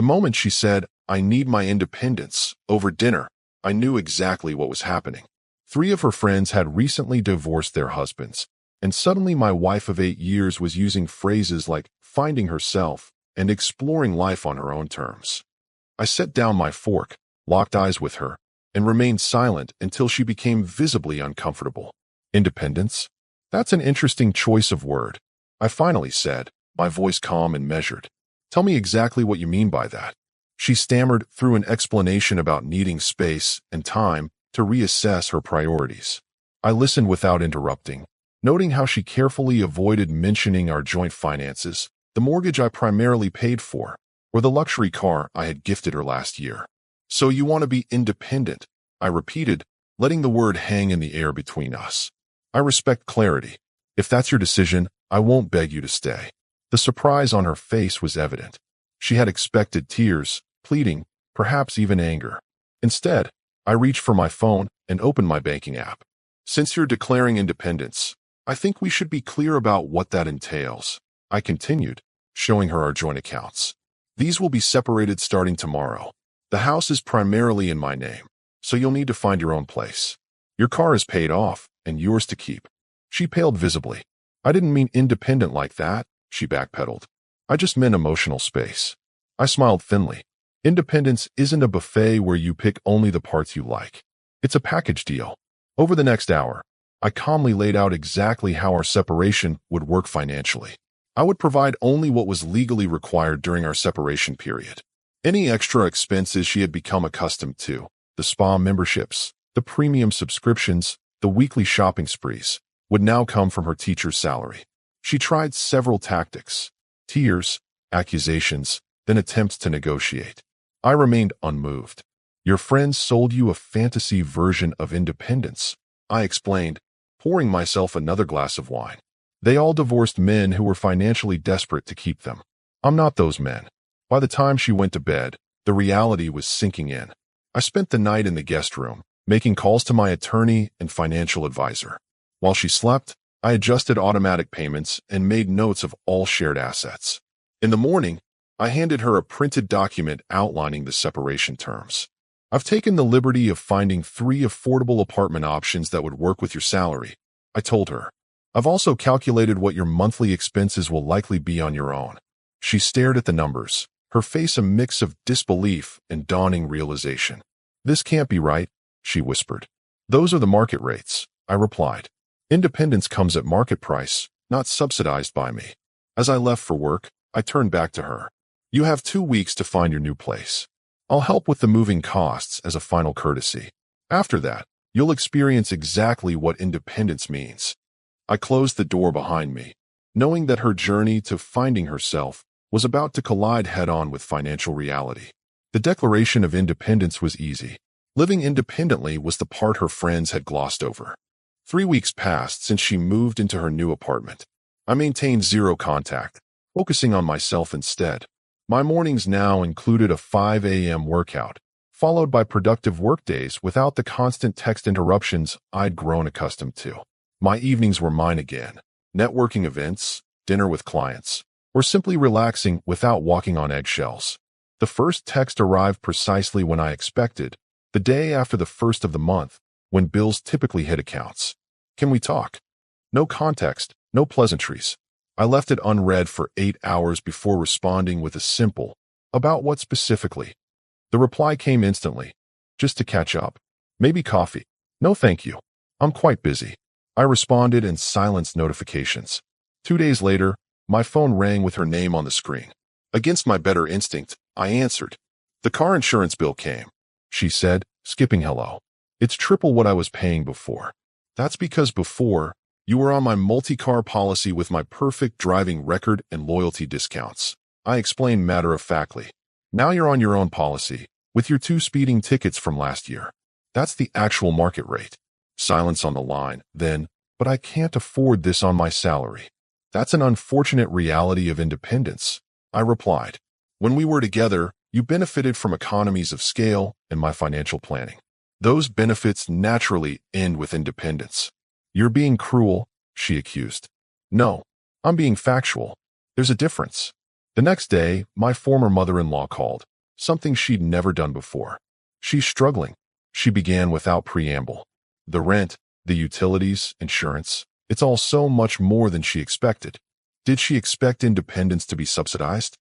moment she said, "I need my independence," over dinner, I knew exactly what was happening. 3 of her friends had recently divorced their husbands, and suddenly my wife of 8 years was using phrases like finding herself and exploring life on her own terms. I set down my fork, locked eyes with her, and remained silent until she became visibly uncomfortable. Independence? That's an interesting choice of word, I finally said, my voice calm and measured. Tell me exactly what you mean by that. She stammered through an explanation about needing space and time to reassess her priorities. I listened without interrupting, noting how she carefully avoided mentioning our joint finances, the mortgage I primarily paid for, or the luxury car I had gifted her last year. "So you want to be independent," I repeated, letting the word hang in the air between us. "I respect clarity. If that's your decision, I won't beg you to stay." The surprise on her face was evident. She had expected tears, pleading, perhaps even anger. Instead, I reached for my phone and opened my banking app. "Since you're declaring independence, I think we should be clear about what that entails," I continued, showing her our joint accounts. "These will be separated starting tomorrow. The house is primarily in my name, so you'll need to find your own place. Your car is paid off and yours to keep." She paled visibly. "I didn't mean independent like that," she backpedaled. "I just meant emotional space." I smiled thinly. Independence isn't a buffet where you pick only the parts you like. It's a package deal. Over the next hour, I calmly laid out exactly how our separation would work financially. I would provide only what was legally required during our separation period. Any extra expenses she had become accustomed to, the spa memberships, the premium subscriptions, the weekly shopping sprees, would now come from her teacher's salary. She tried several tactics: tears, accusations, then attempts to negotiate. I remained unmoved. "Your friends sold you a fantasy version of independence," I explained, pouring myself another glass of wine. "They all divorced men who were financially desperate to keep them. I'm not those men." By the time she went to bed, the reality was sinking in. I spent the night in the guest room, making calls to my attorney and financial advisor. While she slept, I adjusted automatic payments and made notes of all shared assets. In the morning, I handed her a printed document outlining the separation terms. "I've taken the liberty of finding 3 affordable apartment options that would work with your salary," I told her. "I've also calculated what your monthly expenses will likely be on your own." She stared at the numbers, her face a mix of disbelief and dawning realization. "This can't be right," she whispered. "Those are the market rates," I replied. "Independence comes at market price, not subsidized by me." As I left for work, I turned back to her. "You have 2 weeks to find your new place. I'll help with the moving costs as a final courtesy. After that, you'll experience exactly what independence means." I closed the door behind me, knowing that her journey to finding herself was about to collide head-on with financial reality. The declaration of independence was easy. Living independently was the part her friends had glossed over. 3 weeks passed since she moved into her new apartment. I maintained zero contact, focusing on myself instead. My mornings now included a 5 a.m. workout, followed by productive workdays without the constant text interruptions I'd grown accustomed to. My evenings were mine again: networking events, dinner with clients, or simply relaxing without walking on eggshells. The first text arrived precisely when I expected, the day after the first of the month, when bills typically hit accounts. "Can we talk?" No context, no pleasantries. I left it unread for 8 hours before responding with a simple, "About what specifically?" The reply came instantly: "Just to catch up. Maybe coffee." "No thank you. I'm quite busy," I responded and silenced notifications. 2 days later, my phone rang with her name on the screen. Against my better instinct, I answered. "The car insurance bill came," she said, skipping hello. "It's triple what I was paying before." "That's because before, you were on my multi-car policy with my perfect driving record and loyalty discounts," I explained matter-of-factly. "Now you're on your own policy, with your 2 speeding tickets from last year. That's the actual market rate." Silence on the line, then, "But I can't afford this on my salary." "That's an unfortunate reality of independence," I replied. "When we were together, you benefited from economies of scale and my financial planning. Those benefits naturally end with independence." "You're being cruel," she accused. "No, I'm being factual. There's a difference." The next day, my former mother-in-law called. something she'd never done before. She's struggling, she began without preamble. The rent, the utilities, insurance, it's all so much more than she expected. Did she expect independence to be subsidized?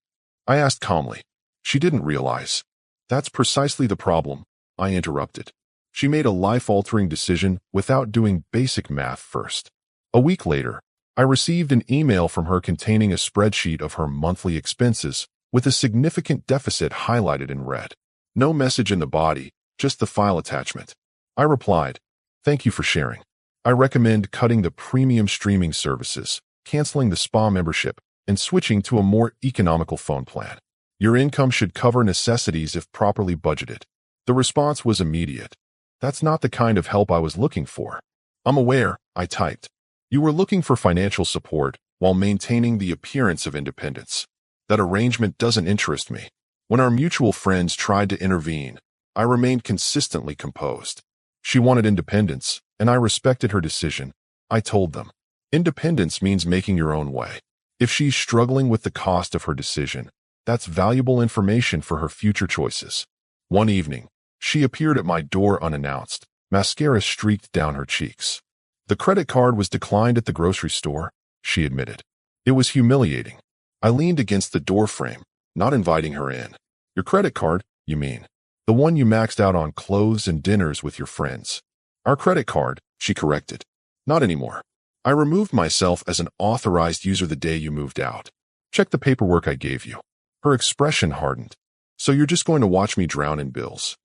I asked calmly. She didn't realize. That's precisely the problem, I interrupted. She made a life-altering decision without doing basic math first. A week later, I received an email from her containing a spreadsheet of her monthly expenses with a significant deficit highlighted in red. No message in the body, just the file attachment. I replied, "Thank you for sharing. I recommend cutting the premium streaming services, canceling the spa membership, and switching to a more economical phone plan. Your income should cover necessities if properly budgeted." The response was immediate. "That's not the kind of help I was looking for." "I'm aware," I typed. "You were looking for financial support while maintaining the appearance of independence. That arrangement doesn't interest me." When our mutual friends tried to intervene, I remained consistently composed. She wanted independence, and I respected her decision. I told them, independence means making your own way. If she's struggling with the cost of her decision, that's valuable information for her future choices. One evening, she appeared at my door unannounced. Mascara streaked down her cheeks. "The credit card was declined at the grocery store," she admitted. It was humiliating. I leaned against the doorframe, not inviting her in. "Your credit card, you mean? The one you maxed out on clothes and dinners with your friends." "Our credit card," she corrected. "Not anymore. I removed myself as an authorized user the day you moved out. Check the paperwork I gave you." Her expression hardened. "So you're just going to watch me drown in bills?"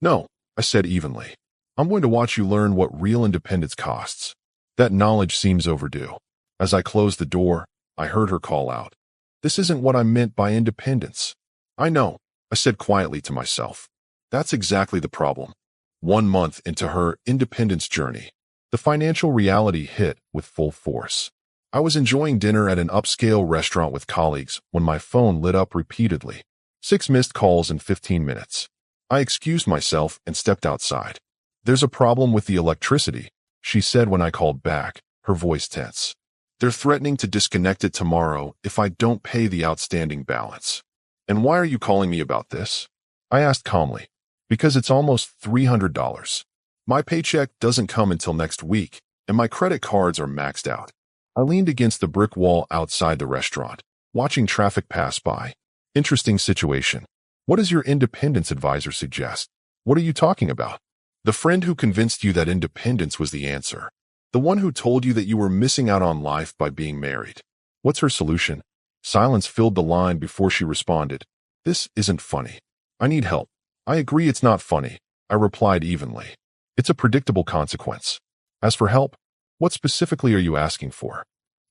"No," I said evenly. "I'm going to watch you learn what real independence costs. That knowledge seems overdue." As I closed the door, I heard her call out, "This isn't what I meant by independence." "I know," I said quietly to myself. That's exactly the problem. 1 month into her independence journey, the financial reality hit with full force. I was enjoying dinner at an upscale restaurant with colleagues when my phone lit up repeatedly. 6 missed calls in 15 minutes. I excused myself and stepped outside. "There's a problem with the electricity," she said when I called back, her voice tense. "They're threatening to disconnect it tomorrow if I don't pay the outstanding balance." "And why are you calling me about this?" I asked calmly. "Because it's almost $300. My paycheck doesn't come until next week, and my credit cards are maxed out." I leaned against the brick wall outside the restaurant, watching traffic pass by. "Interesting situation. What does your independence advisor suggest?" "What are you talking about?" "The friend who convinced you that independence was the answer. The one who told you that you were missing out on life by being married. What's her solution?" Silence filled the line before she responded. "This isn't funny. I need help." "I agree it's not funny," I replied evenly. "It's a predictable consequence. As for help, what specifically are you asking for?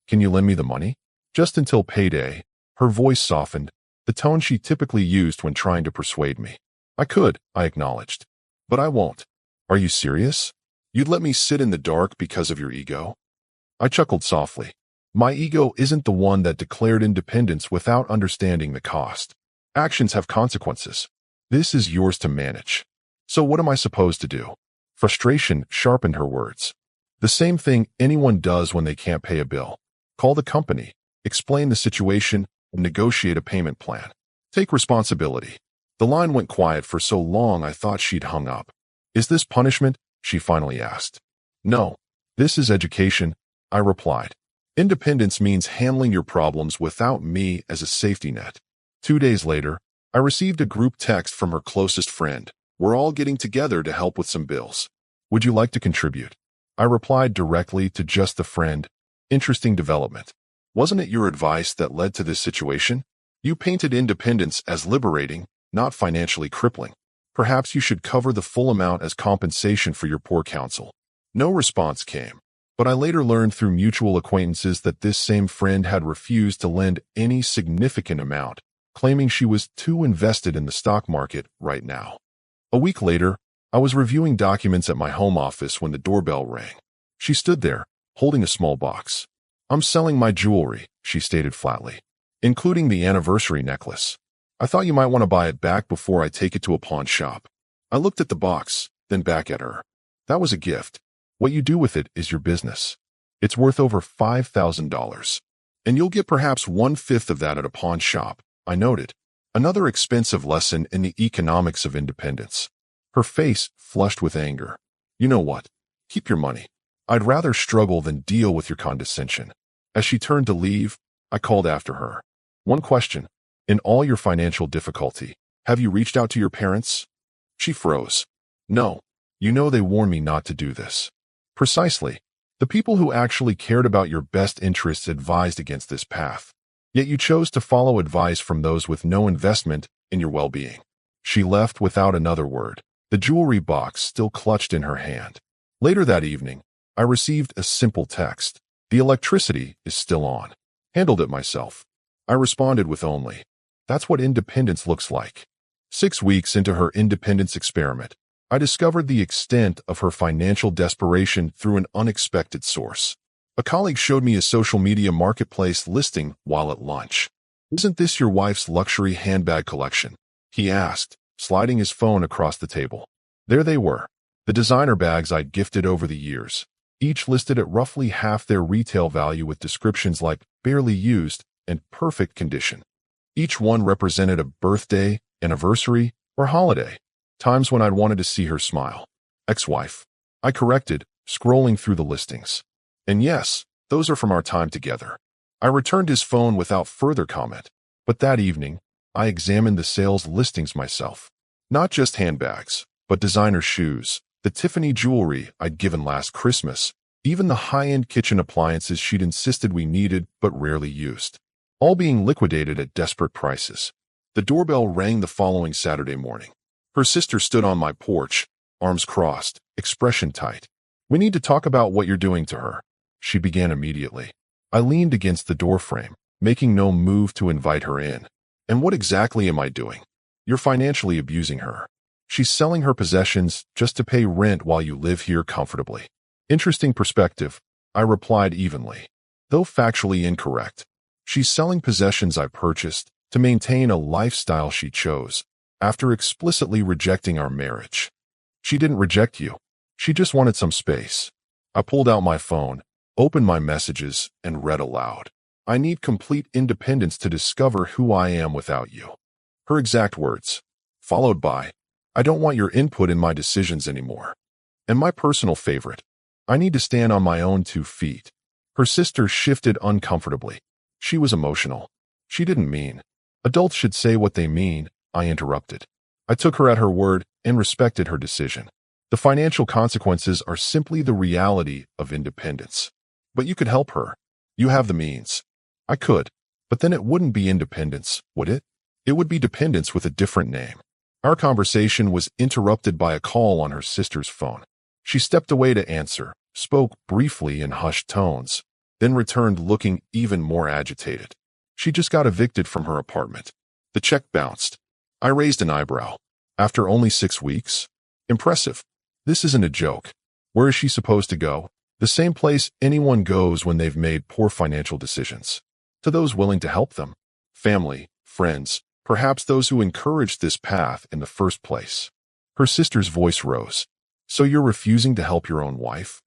Can you lend me the money?" "Just until payday." Her voice softened, the tone she typically used when trying to persuade me. "I could," I acknowledged. "But I won't." "Are you serious? You'd let me sit in the dark because of your ego?" I chuckled softly. My ego isn't the one that declared independence without understanding the cost. Actions have consequences. This is yours to manage. So what am I supposed to do? Frustration sharpened her words. The same thing anyone does when they can't pay a bill. Call the company, explain the situation, and negotiate a payment plan. Take responsibility. The line went quiet for so long I thought she'd hung up. "Is this punishment?" she finally asked. "No. This is education," I replied. "Independence means handling your problems without me as a safety net." 2 days later, I received a group text from her closest friend. "We're all getting together to help with some bills. Would you like to contribute?" I replied directly to just the friend. "Interesting development. Wasn't it your advice that led to this situation? You painted independence as liberating, not financially crippling. Perhaps you should cover the full amount as compensation for your poor counsel." No response came, but I later learned through mutual acquaintances that this same friend had refused to lend any significant amount, claiming she was too invested in the stock market right now. A week later, I was reviewing documents at my home office when the doorbell rang. She stood there, holding a small box. "I'm selling my jewelry," she stated flatly, "including the anniversary necklace. I thought you might want to buy it back before I take it to a pawn shop." I looked at the box, then back at her. "That was a gift. What you do with it is your business. It's worth over $5,000. And you'll get perhaps 1/5 of that at a pawn shop," I noted. Another expensive lesson in the economics of independence. Her face flushed with anger. You know what? Keep your money. I'd rather struggle than deal with your condescension. As she turned to leave, I called after her. One question. In all your financial difficulty, have you reached out to your parents? She froze. No. You know they warned me not to do this. Precisely. The people who actually cared about your best interests advised against this path. Yet you chose to follow advice from those with no investment in your well-being. She left without another word, the jewelry box still clutched in her hand. Later that evening, I received a simple text. The electricity is still on. Handled it myself. I responded with only, that's what independence looks like. 6 weeks into her independence experiment, I discovered the extent of her financial desperation through an unexpected source. A colleague showed me a social media marketplace listing while at lunch. Isn't this your wife's luxury handbag collection? He asked, sliding his phone across the table. There they were, the designer bags I'd gifted over the years, each listed at roughly half their retail value with descriptions like barely used and perfect condition. Each one represented a birthday, anniversary, or holiday, times when I'd wanted to see her smile. Ex-wife. I corrected, scrolling through the listings. And yes, those are from our time together. I returned his phone without further comment, but that evening, I examined the sales listings myself. Not just handbags, but designer shoes, the Tiffany jewelry I'd given last Christmas, even the high-end kitchen appliances she'd insisted we needed but rarely used. All being liquidated at desperate prices. The doorbell rang the following Saturday morning. Her sister stood on my porch, arms crossed, expression tight. We need to talk about what you're doing to her. She began immediately. I leaned against the doorframe, making no move to invite her in. And what exactly am I doing? You're financially abusing her. She's selling her possessions just to pay rent while you live here comfortably. Interesting perspective, I replied evenly. Though factually incorrect, she's selling possessions I purchased to maintain a lifestyle she chose, after explicitly rejecting our marriage. She didn't reject you. She just wanted some space. I pulled out my phone, opened my messages, and read aloud. I need complete independence to discover who I am without you. Her exact words, followed by, I don't want your input in my decisions anymore. And my personal favorite, I need to stand on my own 2 feet. Her sister shifted uncomfortably. She was emotional. She didn't mean. Adults should say what they mean, I interrupted. I took her at her word and respected her decision. The financial consequences are simply the reality of independence. But you could help her. You have the means. I could. But then it wouldn't be independence, would it? It would be dependence with a different name. Our conversation was interrupted by a call on her sister's phone. She stepped away to answer, spoke briefly in hushed tones, then returned looking even more agitated. She just got evicted from her apartment. The check bounced. I raised an eyebrow. After only 6 weeks? Impressive. This isn't a joke. Where is she supposed to go? The same place anyone goes when they've made poor financial decisions. To those willing to help them. Family, friends, perhaps those who encouraged this path in the first place. Her sister's voice rose. So you're refusing to help your own wife?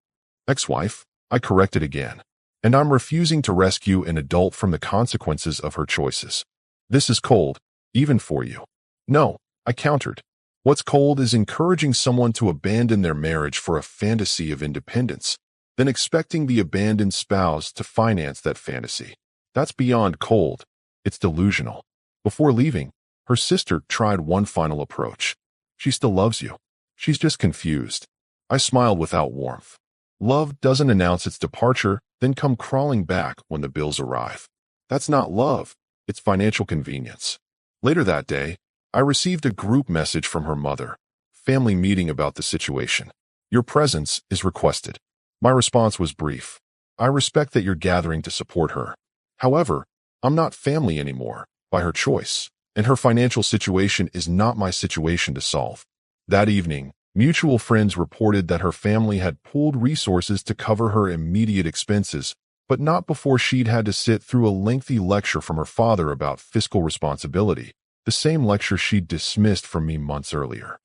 Ex-wife? I corrected again. And I'm refusing to rescue an adult from the consequences of her choices. This is cold, even for you. No, I countered. What's cold is encouraging someone to abandon their marriage for a fantasy of independence, then expecting the abandoned spouse to finance that fantasy. That's beyond cold. It's delusional. Before leaving, her sister tried one final approach. She still loves you. She's just confused. I smiled without warmth. Love doesn't announce its departure, then come crawling back when the bills arrive. That's not love. It's financial convenience. Later that day, I received a group message from her mother. Family meeting about the situation. Your presence is requested. My response was brief. I respect that you're gathering to support her. However, I'm not family anymore, by her choice, and her financial situation is not my situation to solve. That evening, mutual friends reported that her family had pooled resources to cover her immediate expenses, but not before she'd had to sit through a lengthy lecture from her father about fiscal responsibility, the same lecture she'd dismissed from me months earlier.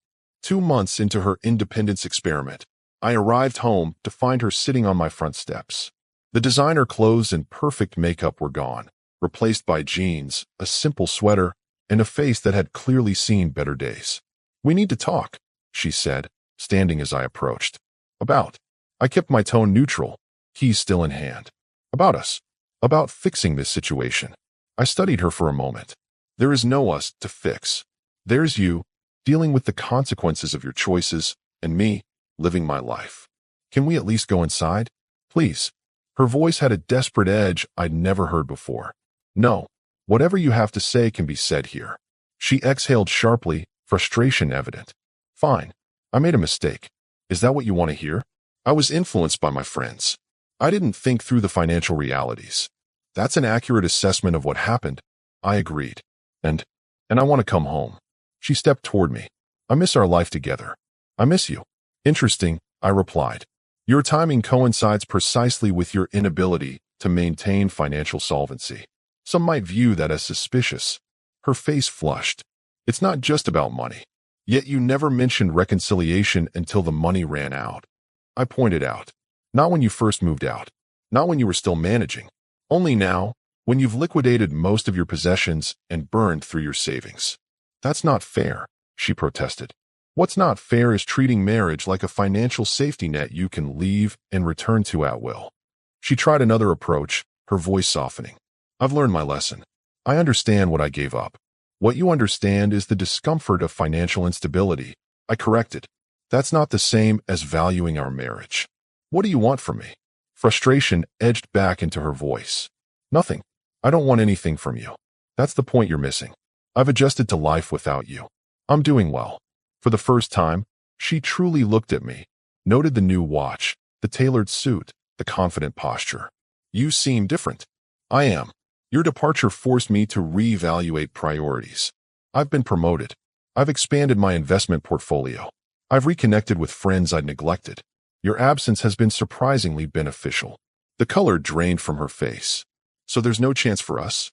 2 months into her independence experiment, I arrived home to find her sitting on my front steps. The designer clothes and perfect makeup were gone, replaced by jeans, a simple sweater, and a face that had clearly seen better days. "We need to talk," she said, standing as I approached. "About." I kept my tone neutral, keys still in hand. "About us. About fixing this situation." I studied her for a moment. "There is no us to fix. There's you, dealing with the consequences of your choices, and me, living my life. Can we at least go inside? Please." Her voice had a desperate edge I'd never heard before. "No. Whatever you have to say can be said here." She exhaled sharply, frustration evident. "Fine. I made a mistake. Is that what you want to hear?" I was influenced by my friends. I didn't think through the financial realities. "That's an accurate assessment of what happened," I agreed. And I want to come home." She stepped toward me. "I miss our life together." "I miss you." "Interesting," I replied. "Your timing coincides precisely with your inability to maintain financial solvency. Some might view that as suspicious." Her face flushed. "It's not just about money. Yet you never mentioned reconciliation until the money ran out." I pointed out. "Not when you first moved out. Not when you were still managing. Only now, when you've liquidated most of your possessions and burned through your savings." "That's not fair," she protested. "What's not fair is treating marriage like a financial safety net you can leave and return to at will." She tried another approach, her voice softening. "I've learned my lesson. I understand what I gave up. What you understand is the discomfort of financial instability." I corrected. "That's not the same as valuing our marriage." "What do you want from me?" Frustration edged back into her voice. "Nothing. I don't want anything from you. That's the point you're missing. I've adjusted to life without you. I'm doing well." For the first time, she truly looked at me, noted the new watch, the tailored suit, the confident posture. "You seem different." "I am. Your departure forced me to reevaluate priorities. I've been promoted. I've expanded my investment portfolio. I've reconnected with friends I'd neglected. Your absence has been surprisingly beneficial." The color drained from her face. "So there's no chance for us?"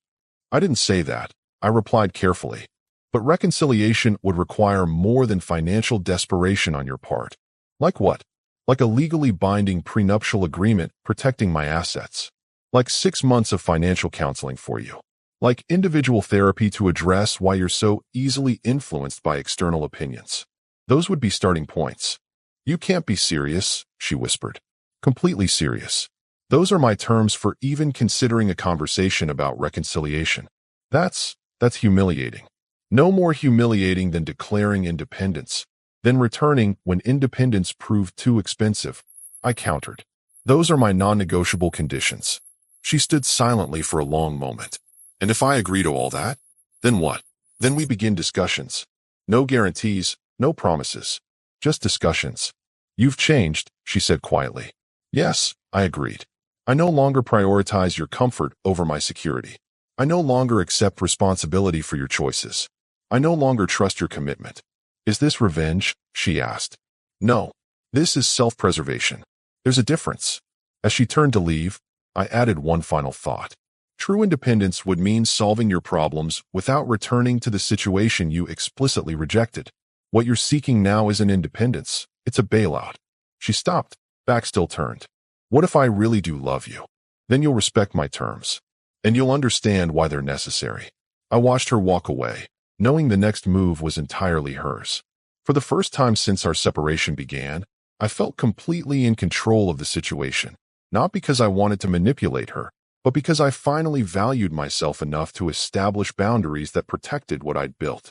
"I didn't say that," I replied carefully. "But reconciliation would require more than financial desperation on your part." "Like what?" "Like a legally binding prenuptial agreement protecting my assets. Like 6 months of financial counseling for you. Like individual therapy to address why you're so easily influenced by external opinions. Those would be starting points." "You can't be serious," she whispered. "Completely serious. Those are my terms for even considering a conversation about reconciliation. That's humiliating. No more humiliating than declaring independence, then returning when independence proved too expensive," I countered. "Those are my non-negotiable conditions." She stood silently for a long moment. "And if I agree to all that, then what?" "Then we begin discussions. No guarantees, no promises. Just discussions." "You've changed," she said quietly. "Yes," I agreed. "I no longer prioritize your comfort over my security. I no longer accept responsibility for your choices. I no longer trust your commitment." "Is this revenge?" she asked. "No. This is self-preservation. There's a difference." As she turned to leave, I added one final thought. "True independence would mean solving your problems without returning to the situation you explicitly rejected. What you're seeking now isn't independence. It's a bailout." She stopped, back still turned. "What if I really do love you? Then you'll respect my terms. And you'll understand why they're necessary." I watched her walk away, knowing the next move was entirely hers. For the first time since our separation began, I felt completely in control of the situation. Not because I wanted to manipulate her, but because I finally valued myself enough to establish boundaries that protected what I'd built.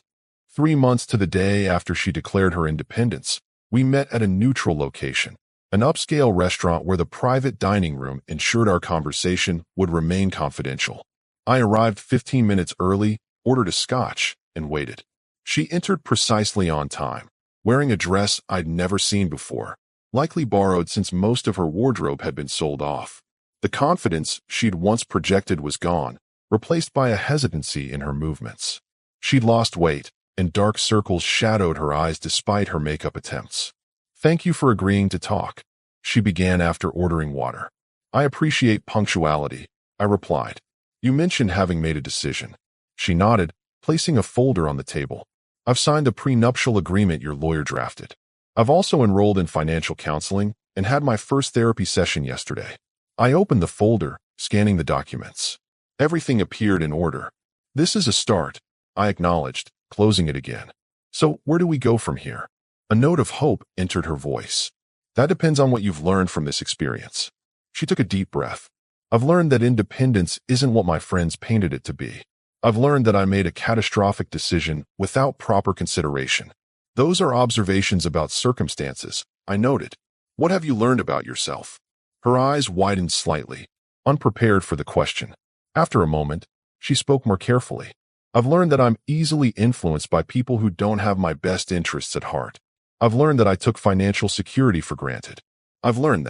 3 months to the day after she declared her independence, we met at a neutral location, an upscale restaurant where the private dining room ensured our conversation would remain confidential. I arrived 15 minutes early, ordered a scotch, and waited. She entered precisely on time, wearing a dress I'd never seen before, likely borrowed since most of her wardrobe had been sold off. The confidence she'd once projected was gone, replaced by a hesitancy in her movements. She'd lost weight, and dark circles shadowed her eyes despite her makeup attempts. "Thank you for agreeing to talk," she began after ordering water. "I appreciate punctuality," I replied. "You mentioned having made a decision." She nodded, placing a folder on the table. "I've signed a prenuptial agreement your lawyer drafted. I've also enrolled in financial counseling and had my first therapy session yesterday." I opened the folder, scanning the documents. Everything appeared in order. "This is a start," I acknowledged, closing it again. So where do we go from here? A note of hope entered her voice. That depends on what you've learned from this experience. She took a deep breath. I've learned that independence isn't what my friends painted it to be. I've learned that I made a catastrophic decision without proper consideration. Those are observations about circumstances, I noted. What have you learned about yourself? Her eyes widened slightly, unprepared for the question. After a moment, she spoke more carefully. I've learned that I'm easily influenced by people who don't have my best interests at heart. I've learned that I took financial security for granted. I've learned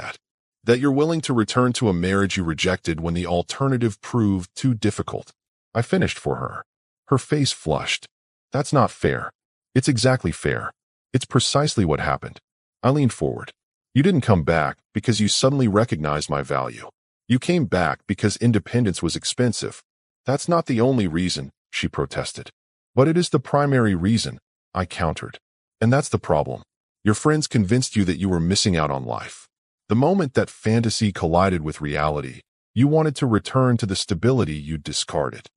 that you're willing to return to a marriage you rejected when the alternative proved too difficult. I finished for her. Her face flushed. That's not fair. It's exactly fair. It's precisely what happened. I leaned forward. You didn't come back because you suddenly recognized my value. You came back because independence was expensive. That's not the only reason, she protested. But it is the primary reason, I countered. And that's the problem. Your friends convinced you that you were missing out on life. The moment that fantasy collided with reality, you wanted to return to the stability you'd discarded.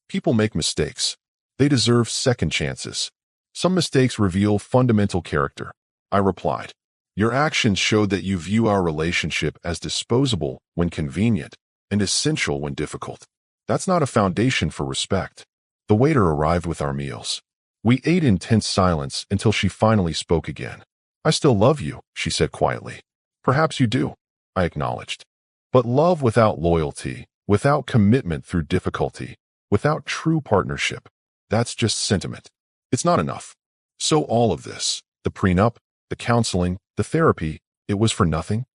People make mistakes. They deserve second chances. Some mistakes reveal fundamental character. I replied. Your actions showed that you view our relationship as disposable when convenient and essential when difficult. That's not a foundation for respect. The waiter arrived with our meals. We ate in tense silence until she finally spoke again. I still love you, she said quietly. Perhaps you do, I acknowledged. But love without loyalty, without commitment through difficulty, without true partnership, that's just sentiment. It's not enough. So all of this, the prenup, the counseling, the therapy, it was for nothing?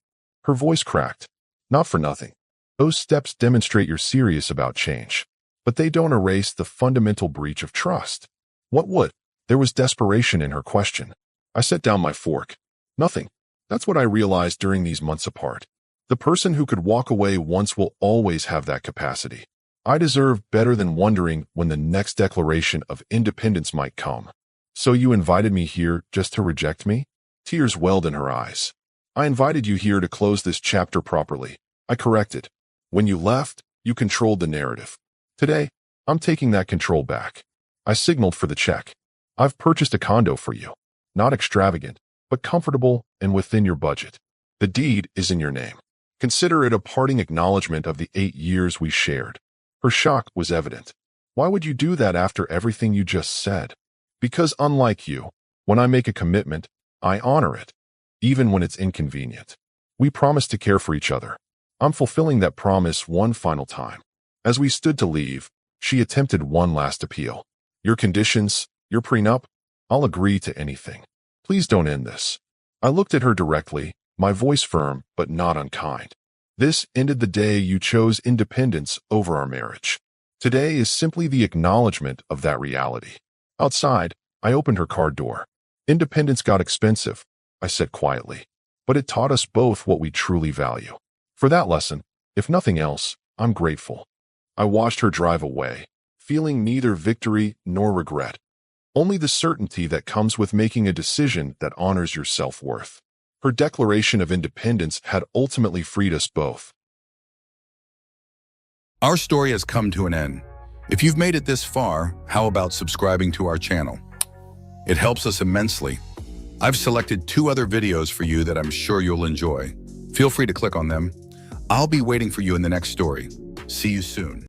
Her voice cracked. Not for nothing. Those steps demonstrate you're serious about change. But they don't erase the fundamental breach of trust. What would? There was desperation in her question. I set down my fork. Nothing. That's what I realized during these months apart. The person who could walk away once will always have that capacity. I deserve better than wondering when the next declaration of independence might come. So you invited me here just to reject me? Tears welled in her eyes. I invited you here to close this chapter properly. I corrected. When you left, you controlled the narrative. Today, I'm taking that control back. I signaled for the check. I've purchased a condo for you. Not extravagant, but comfortable and within your budget. The deed is in your name. Consider it a parting acknowledgement of the 8 years we shared. Her shock was evident. Why would you do that after everything you just said? Because unlike you, when I make a commitment, I honor it, even when it's inconvenient. We promised to care for each other. I'm fulfilling that promise one final time. As we stood to leave, she attempted one last appeal. Your conditions, your prenup, I'll agree to anything. Please don't end this. I looked at her directly, my voice firm but not unkind. This ended the day you chose independence over our marriage. Today is simply the acknowledgement of that reality. Outside, I opened her car door. Independence got expensive, I said quietly, but it taught us both what we truly value. For that lesson, if nothing else, I'm grateful. I watched her drive away, feeling neither victory nor regret, only the certainty that comes with making a decision that honors your self-worth. Her declaration of independence had ultimately freed us both. Our story has come to an end. If you've made it this far, how about subscribing to our channel? It helps us immensely. I've selected 2 other videos for you that I'm sure you'll enjoy. Feel free to click on them. I'll be waiting for you in the next story. See you soon.